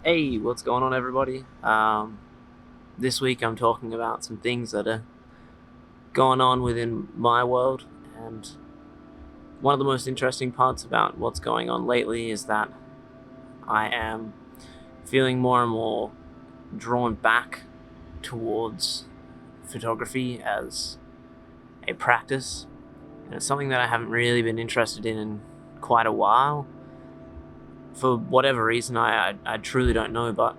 Hey, what's going on, everybody? This week I'm talking about some things that are going on within my world, and one of the most interesting parts about what's going on lately is that I am feeling more and more drawn back towards photography as a practice, and it's something that I haven't really been interested in quite a while. For whatever reason, I truly don't know, but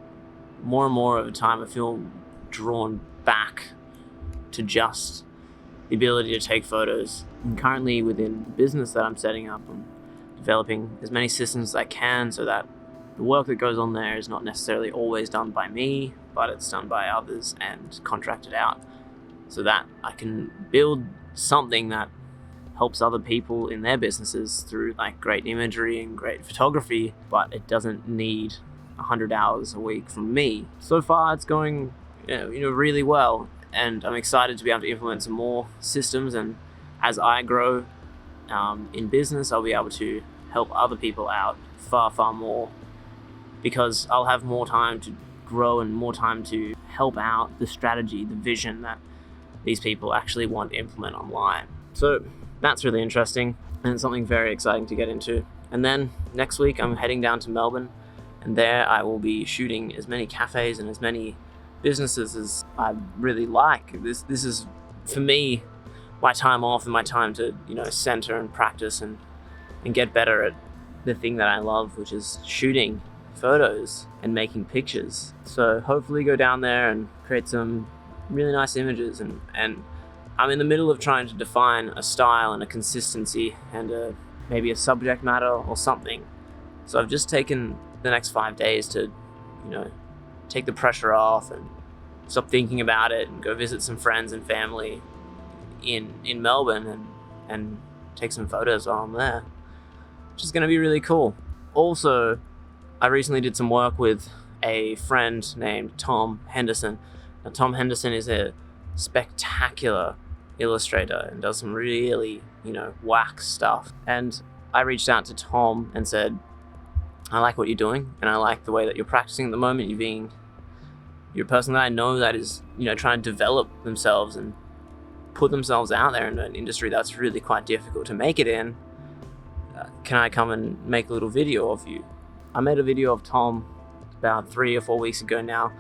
more and more over time I feel drawn back to just the ability to take photos. And currently within the business that I'm setting up, I'm developing as many systems as I can so that the work that goes on there is not necessarily always done by me, but it's done by others and contracted out, so that I can build something that helps other people in their businesses through like great imagery and great photography, but it doesn't need 100 hours a week from me. So far it's going really well, and I'm excited to be able to implement some more systems, and as I grow in business, I'll be able to help other people out far more, because I'll have more time to grow and more time to help out the strategy, the vision that these people actually want to implement online. So that's really interesting and something very exciting to get into. And then next week I'm heading down to Melbourne, and there I will be shooting as many cafes and as many businesses as I really like. This is, for me, my time off and my time to center and practice and get better at the thing that I love, which is shooting photos and making pictures. So hopefully go down there and create some really nice images, and I'm in the middle of trying to define a style and a consistency and maybe a subject matter or something. So I've just taken the next 5 days to take the pressure off and stop thinking about it and go visit some friends and family in Melbourne and take some photos while I'm there, which is going to be really cool. Also, I recently did some work with a friend named Tom Henderson. Now, Tom Henderson is a spectacular illustrator and does some really whack stuff, and I reached out to Tom and said, I like what you're doing, and I like the way that you're practicing at the moment. You're a person that I know that is trying to develop themselves and put themselves out there in an industry that's really quite difficult to make it in. Can I come and make a little video of you? I made a video of Tom about 3 or 4 weeks ago now,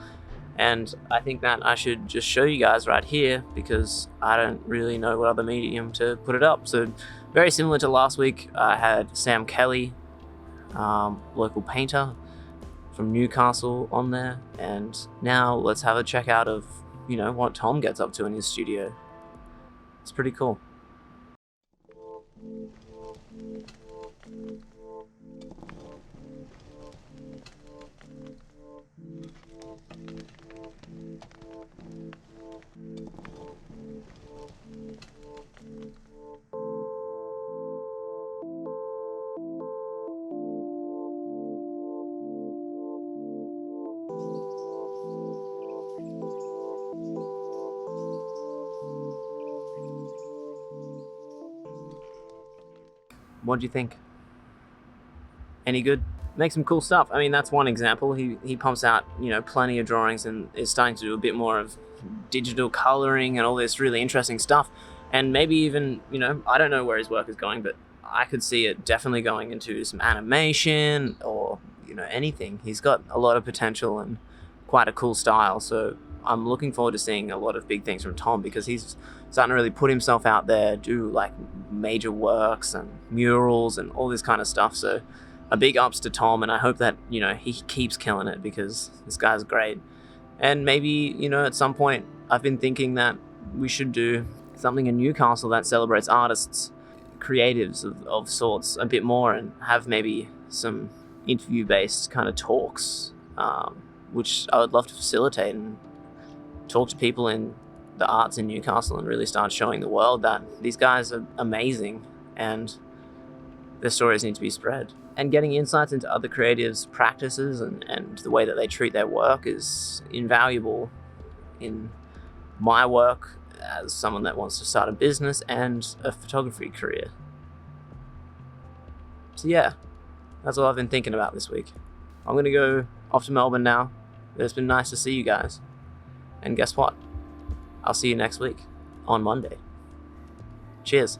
and I think that I should just show you guys right here, because I don't really know what other medium to put it up. So very similar to last week, I had Sam Kelly, local painter from Newcastle, on there, and now let's have a check out of what Tom gets up to in his studio. It's pretty cool. What do you think? Any good? Makes some cool stuff. I mean, that's one example. He pumps out plenty of drawings and is starting to do a bit more of digital coloring and all this really interesting stuff. And maybe even I don't know where his work is going, but I could see it definitely going into some animation or anything. He's got a lot of potential and quite a cool style. So I'm looking forward to seeing a lot of big things from Tom, because he's starting to really put himself out there, do like major works and murals and all this kind of stuff. So a big ups to Tom, and I hope that he keeps killing it, because this guy's great. And maybe at some point I've been thinking that we should do something in Newcastle that celebrates artists, creatives of sorts a bit more, and have maybe some interview based kind of talks, which I would love to facilitate and talk to people in the arts in Newcastle and really start showing the world that these guys are amazing and their stories need to be spread. And getting insights into other creatives' practices and the way that they treat their work is invaluable in my work as someone that wants to start a business and a photography career. So yeah, that's all I've been thinking about this week. I'm gonna go off to Melbourne now. It's been nice to see you guys. And guess what? I'll see you next week on Monday. Cheers.